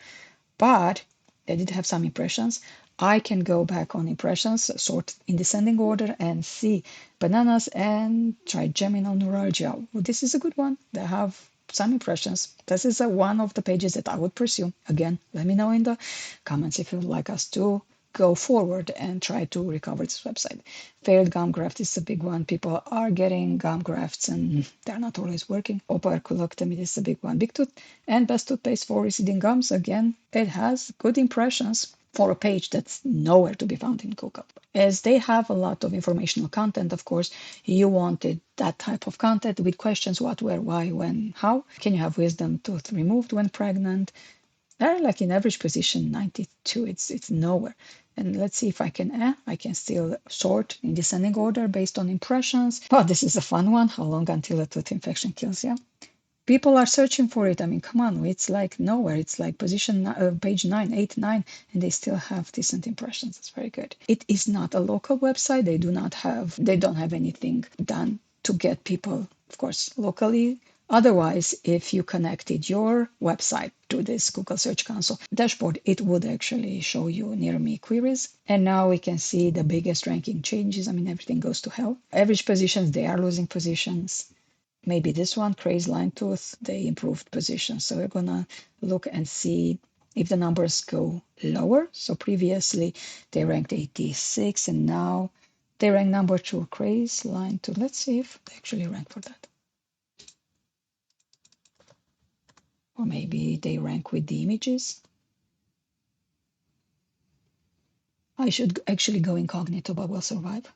but they did have some impressions. I can go back on impressions, sort in descending order, and see bananas and trigeminal neuralgia. Well, this is a good one. They have some impressions. This is one of the pages that I would pursue. Again, let me know in the comments if you would like us to go forward and try to recover this website. Failed gum graft is a big one. People are getting gum grafts and they're not always working. Operculectomy is a big one. Big Tooth and Best Toothpaste for receding gums. Again, it has good impressions for a page that's nowhere to be found in Google. As they have a lot of informational content, of course, you wanted that type of content with questions: what, where, why, when, how. Can you have wisdom tooth removed when pregnant? They're like in average position 92. It's nowhere. And let's see if I can still sort in descending order based on impressions. Oh, this is a fun one. How long until a tooth infection kills you? People are searching for it. I mean, come on, it's like nowhere. It's like position page 9, 8, 9, and they still have decent impressions. It's very good. It is not a local website. They don't have anything done to get people, of course, locally. Otherwise, if you connected your website to this Google Search Console dashboard, it would actually show you near me queries. And now we can see the biggest ranking changes. I mean, everything goes to hell. Average positions, they are losing positions. Maybe this one, Crazy Line Tooth, they improved position. So we're gonna look and see if the numbers go lower. So previously they ranked 86 and now they rank number 2, Crazy Line Tooth. Let's see if they actually rank for that. Or maybe they rank with the images. I should actually go incognito, but will survive.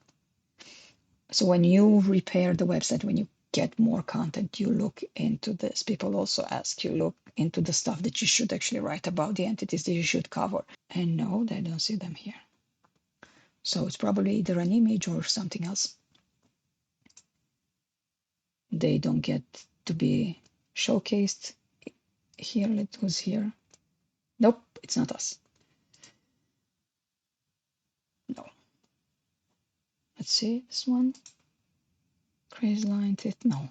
So when you repair the website, when you get more content, you look into this. People also ask you, look into the stuff that you should actually write about, the entities that you should cover. And no, they don't see them here. So it's probably either an image or something else. They don't get to be showcased here. It was here. Nope, it's not us. No. Let's see this one. Crazy line tip. No.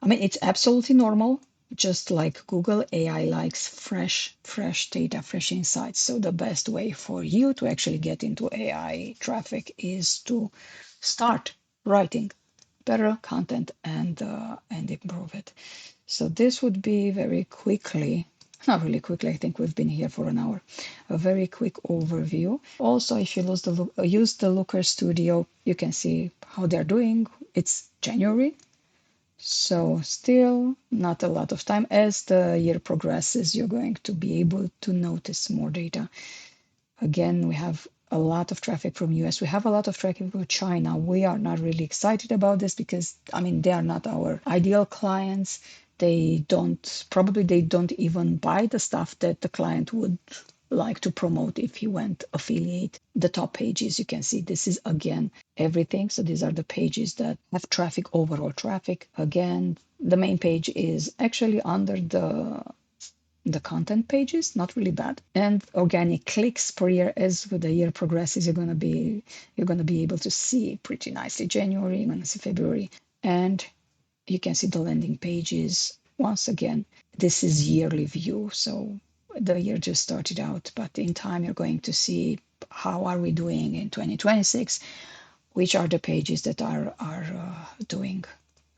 I mean, it's absolutely normal. Just like Google, AI likes fresh data, fresh insights. So the best way for you to actually get into AI traffic is to start writing better content and improve it. So this would be very quickly, not really quickly, I think we've been here for an hour, a very quick overview. Also, if you use the Looker Studio, you can see how they're doing. It's January. So still not a lot of time. As the year progresses, you're going to be able to notice more data. Again, we have a lot of traffic from US. We have a lot of traffic from China. We are not really excited about this because, I mean, they are not our ideal clients. They don't even buy the stuff that the client would like to promote if he went affiliate. The top pages, you can see this is again everything. So these are the pages that have traffic, overall traffic. Again, the main page is actually under the content pages, not really bad. And organic clicks per year. As with the year progresses, you're gonna be able to see pretty nicely January, you're gonna see February, and you can see the landing pages. Once again, this is yearly view, so the year just started out, but in time you're going to see how are we doing in 2026, which are the pages that are doing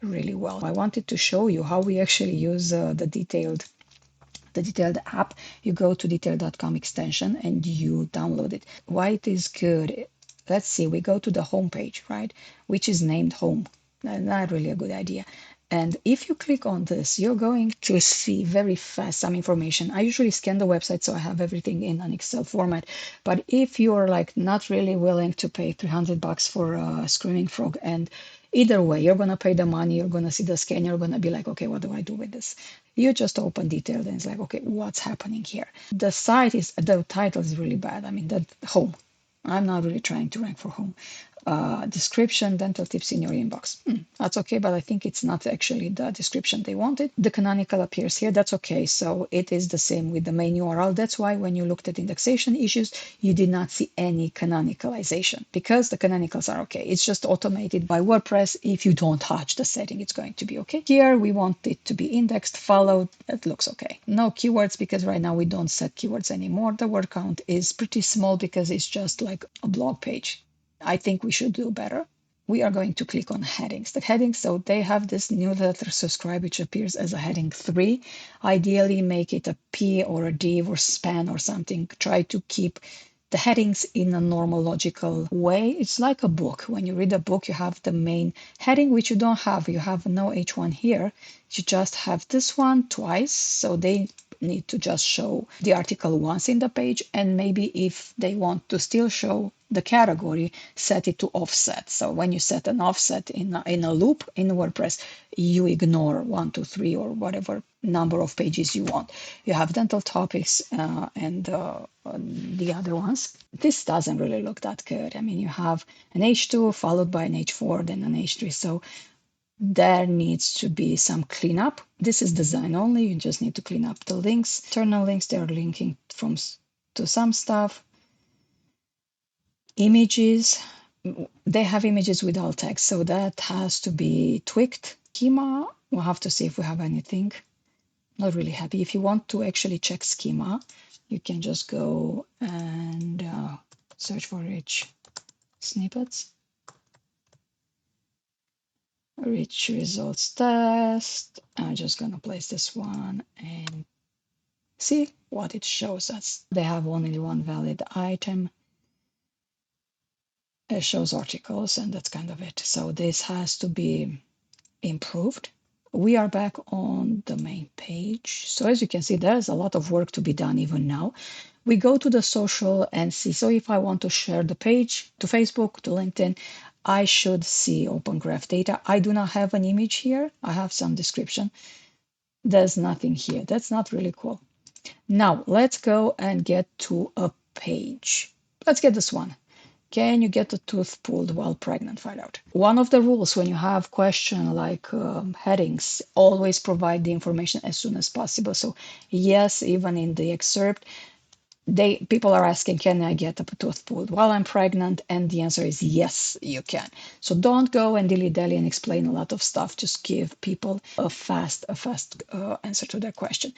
really well. I wanted to show you how we actually use the detailed app. You go to detail.com extension and you download it. Why it is good? Let's see, we go to the home page, right? Which is named home. Not really a good idea. And if you click on this, you're going to see very fast some information. I usually scan the website, so I have everything in an Excel format. But if you're like not really willing to pay $300 for a Screaming Frog, and either way, you're going to pay the money, you're going to see the scan, you're going to be like, okay, what do I do with this? You just open detailed and it's like, okay, what's happening here? The title is really bad. I mean, that home. I'm not really trying to rank for home. Description, dental tips in your inbox. That's okay, but I think it's not actually the description they wanted. The canonical appears here. That's okay. So it is the same with the main URL. That's why when you looked at indexation issues, you did not see any canonicalization because the canonicals are okay. It's just automated by WordPress. If you don't touch the setting, it's going to be okay. Here, we want it to be indexed, followed. It looks okay. No keywords because right now we don't set keywords anymore. The word count is pretty small because it's just like a blog page. I think we should do better. We are going to click on headings. The headings, so they have this newsletter subscribe, which appears as a heading 3. Ideally, make it a P or a div or span or something. Try to keep the headings in a normal logical way. It's like a book. When you read a book, you have the main heading, which you don't have. You have no H1 here. You just have this one twice. So they need to just show the article once in the page, and maybe if they want to still show the category, set it to offset. So when you set an offset in a loop in WordPress, you ignore 1, 2, 3 or whatever number of pages you want. You have dental topics and the other ones. This doesn't really look that good. I mean, you have an H2 followed by an H4, then an H3. So there needs to be some cleanup. This is design only. You just need to clean up the links. Internal links, they're linking to some stuff. Images, they have images with alt text, so that has to be tweaked. Schema, we'll have to see if we have anything. Not really happy. If you want to actually check schema, you can just go and search for rich snippets. Rich results test. I'm just going to place this one and see what it shows us. They have only one valid item. It shows articles, and that's kind of it. So this has to be improved. We are back on the main page. So as you can see, there's a lot of work to be done even now. We go to the social and see. So if I want to share the page to Facebook, to LinkedIn, I should see Open Graph data. I do not have an image here. I have some description. There's nothing here. That's not really cool. Now let's go and get to a page. Let's get this one. Can you get a tooth pulled while pregnant? Find out. One of the rules when you have question like headings, always provide the information as soon as possible. So yes, even in the excerpt, people are asking, can I get a tooth pulled while I'm pregnant? And the answer is yes, you can. So don't go and dilly-dally and explain a lot of stuff. Just give people a fast answer to their question.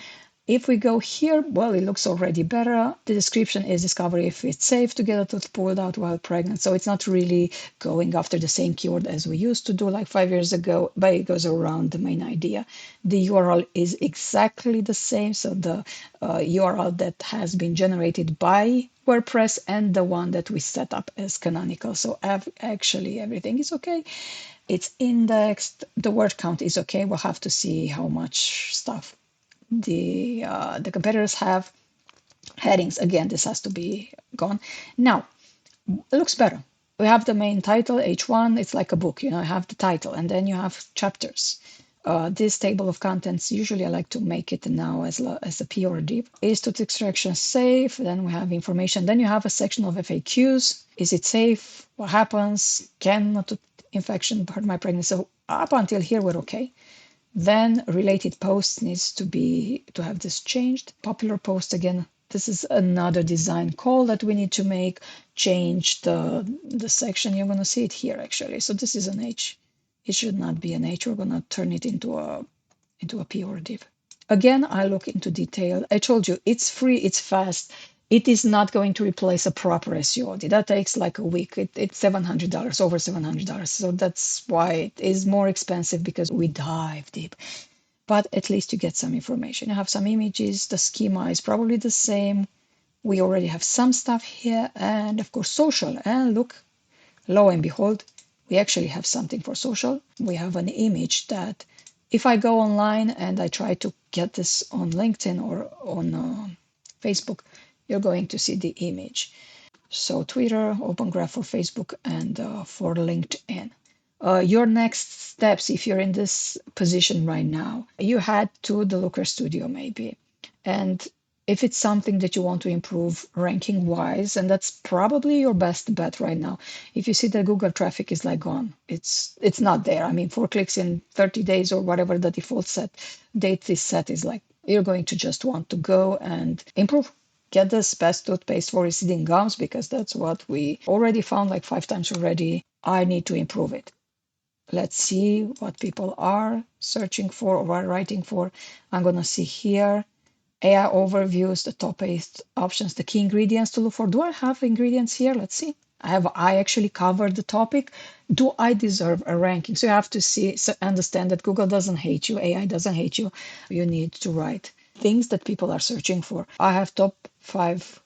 If we go here, well, it looks already better. The description is discover if it's safe to get a tooth pulled out while pregnant. So it's not really going after the same keyword as we used to do like 5 years ago, but it goes around the main idea. The URL is exactly the same. So the URL that has been generated by WordPress and the one that we set up as canonical. So actually everything is okay. It's indexed. The word count is okay. We'll have to see how much stuff the competitors have. Headings, again, this has to be gone. Now, it looks better. We have the main title, H1, it's like a book, I have the title, and then you have chapters. This table of contents, usually I like to make it now as a P or a div. Is tooth extraction safe? Then we have information. Then you have a section of FAQs. Is it safe? What happens? Can a tooth infection hurt my pregnancy? So up until here, we're okay. Then related posts needs to have this changed. Popular post, again, this is another design call that we need to make. Change the section. You're going to see it here actually. So this is an H. It should not be an H. We're going to turn it into a P or a div. Again, I look into detail. I told you it's free, it's fast. It is not going to replace a proper SEO audit. That takes like a week. It's $700, over $700. So that's why it is more expensive, because we dive deep. But at least you get some information. You have some images. The schema is probably the same. We already have some stuff here. And of course, social. And look, lo and behold, we actually have something for social. We have an image that If I go online and I try to get this on LinkedIn or on Facebook, you're going to see the image. So Twitter, Open Graph for Facebook, and for LinkedIn. Your next steps, if you're in this position right now, you head to the Looker Studio maybe. And if it's something that you want to improve ranking wise, and that's probably your best bet right now. If you see that Google traffic is like gone, it's not there. I mean, 4 clicks in 30 days or whatever the default set date is set is like, you're going to just want to go and improve. Get this best toothpaste for receding gums because that's what we already found like 5 times already. I need to improve it. Let's see what people are searching for or are writing for. I'm going to see here AI overviews, the top 8 options, the key ingredients to look for. Do I have ingredients here? Let's see. I actually covered the topic. Do I deserve a ranking? So you have to understand that Google doesn't hate you, AI doesn't hate you. You need to write things that people are searching for. I have top 5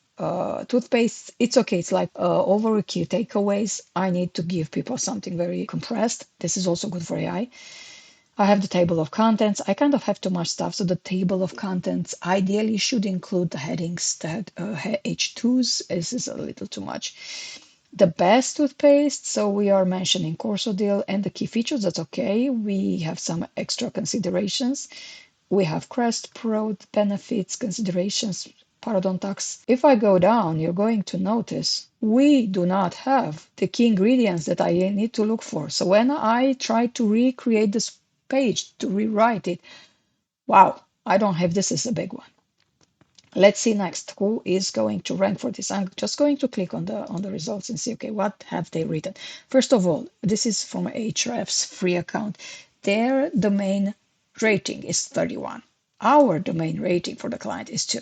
toothpaste. It's okay. It's like overall key takeaways. I need to give people something very compressed. This is also good for AI. I have the table of contents. I kind of have too much stuff. So the table of contents ideally should include the headings, that H2s. This is a little too much. The best toothpaste. So we are mentioning Corso deal and the key features. That's okay. We have some extra considerations. We have Crest Pro benefits, considerations, parodontax. If I go down, you're going to notice we do not have the key ingredients that I need to look for. So when I try to recreate this page, to rewrite it, wow, I don't have this. Is a big one. Let's see next who is going to rank for this. I'm just going to click on the results and see, okay, what have they written? First of all, this is from Ahrefs free account. Their domain rating is 31. Our domain rating for the client is 2.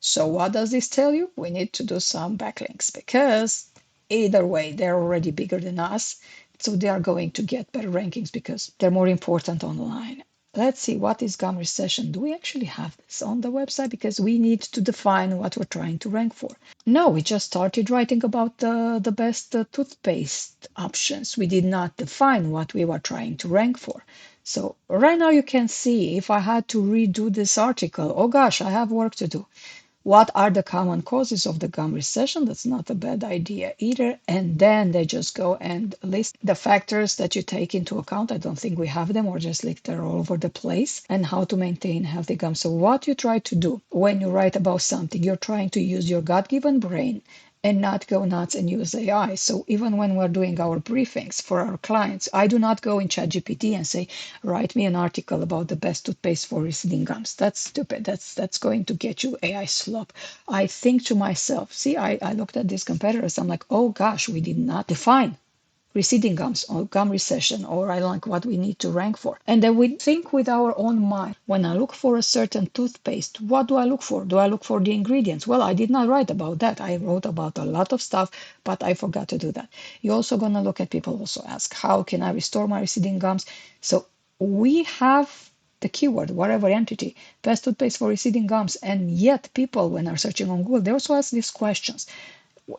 So what does this tell you? We need to do some backlinks because either way, they're already bigger than us. So they are going to get better rankings because they're more important online. Let's see, what is gum recession? Do we actually have this on the website? Because we need to define what we're trying to rank for. No, we just started writing about the best toothpaste options. We did not define what we were trying to rank for. So right now you can see if I had to redo this article, oh gosh, I have work to do. What are the common causes of the gum recession? That's not a bad idea either. And then they just go and list the factors that you take into account. I don't think we have them, or just like they're all over the place, and how to maintain healthy gums. So what you try to do when you write about something, you're trying to use your God-given brain and not go nuts and use AI. So even when we're doing our briefings for our clients, I do not go in ChatGPT and say, write me an article about the best toothpaste for receding gums. That's stupid. That's going to get you AI slop. I think to myself, see, I looked at these competitors. I'm like, oh gosh, we did not define receding gums or gum recession, or I like what we need to rank for. And then we think with our own mind. When I look for a certain toothpaste, what do I look for? Do I look for the ingredients? Well, I did not write about that. I wrote about a lot of stuff, but I forgot to do that. You're also going to look at people also ask, how can I restore my receding gums? So we have the keyword, whatever entity, best toothpaste for receding gums. And yet people, when are searching on Google, they also ask these questions.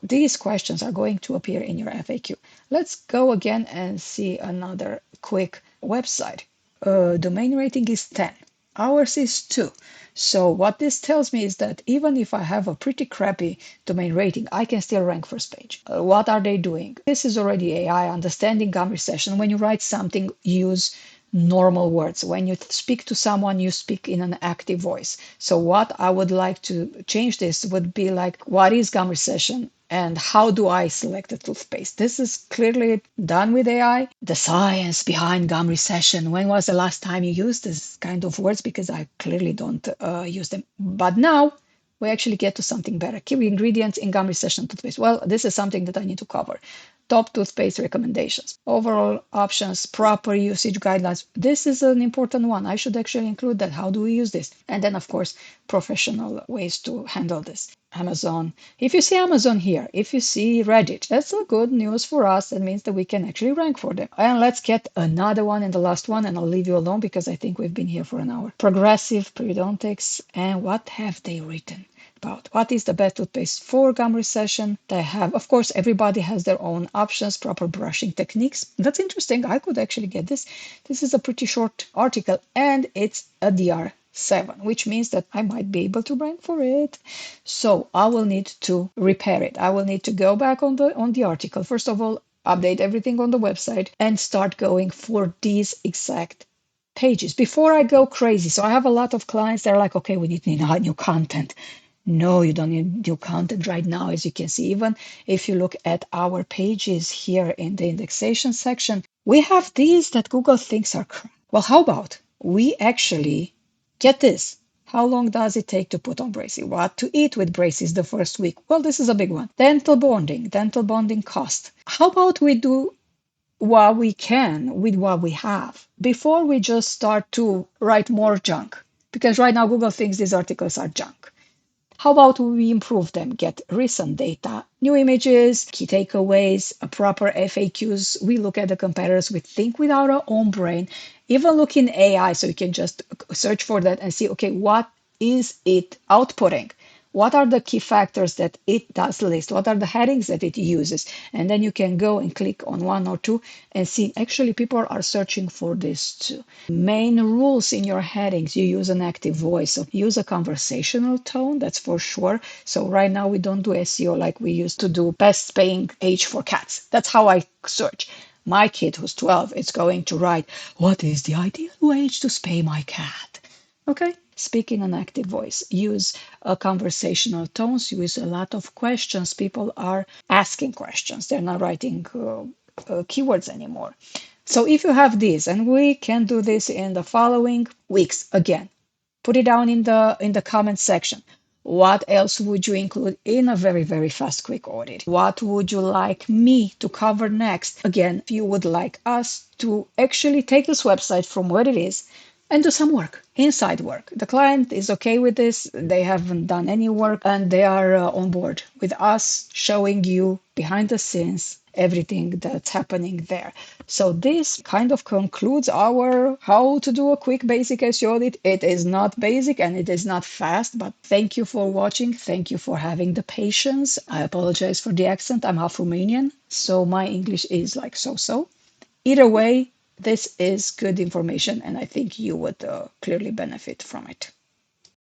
These questions are going to appear in your FAQ. Let's go again and see another quick website. Domain rating is 10. Ours is 2. So what this tells me is that even if I have a pretty crappy domain rating, I can still rank first page. What are they doing? This is already AI, understanding gum recession. When you write something, use normal words. When you speak to someone, you speak in an active voice. So what I would like to change this would be like, what is gum recession? And how do I select a toothpaste? This is clearly done with AI. The science behind gum recession. When was the last time you used this kind of words? Because I clearly don't use them. But now we actually get to something better. Key ingredients in gum recession toothpaste. Well, this is something that I need to cover. Top toothpaste recommendations, overall options, proper usage guidelines. This is an important one. I should actually include that. How do we use this? And then, of course, professional ways to handle this. Amazon. If you see Amazon here, if you see Reddit, that's a good news for us. That means that we can actually rank for them. And let's get another one and the last one, and I'll leave you alone because I think we've been here for an hour. Progressive periodontics. And what have they written? about what is the best toothpaste for gum recession. They have, of course, everybody has their own options, proper brushing techniques. That's interesting. I could actually get this. This is a pretty short article and it's a DR7, which means that I might be able to rank for it. So I will need to repair it. I will need to go back on the article. First of all, update everything on the website and start going for these exact pages before I go crazy. So I have a lot of clients that are like, okay, we need new content. No, you don't need new content right now. As you can see, even if you look at our pages here in the indexation section, we have these that Google thinks are crap. Well, how about we actually get this? How long does it take to put on braces? What to eat with braces the first week? Well, this is a big one. Dental bonding cost. How about we do what we can with what we have before we just start to write more junk? Because right now Google thinks these articles are junk. How about we improve them, get recent data, new images, key takeaways, a proper FAQs. We look at the competitors, we think with our own brain, even look in AI, so you can just search for that and see, okay, what is it outputting? What are the key factors that it does list? What are the headings that it uses? And then you can go and click on one or two and see actually people are searching for this too. Main rules in your headings: you use an active voice, so use a conversational tone, that's for sure. So right now we don't do SEO like we used to do best paying age for cats. That's how I search. My kid who's 12 is going to write, what is the ideal age to spay my cat? Okay, speak in an active voice. Use a conversational tones. Use a lot of questions. People are asking questions. They're not writing keywords anymore. So if you have this, and we can do this in the following weeks again, put it down in the comment section. What else would you include in a very, very fast, quick audit? What would you like me to cover next? Again, if you would like us to actually take this website from what it is and do some work, inside work. The client is okay with this. They haven't done any work and they are on board with us showing you behind the scenes everything that's happening there. So this kind of concludes our how to do a quick basic SEO audit. It is not basic and it is not fast, but thank you for watching. Thank you for having the patience. I apologize for the accent. I'm half Romanian, so my English is like so-so. Either way, this is good information and I think you would clearly benefit from it.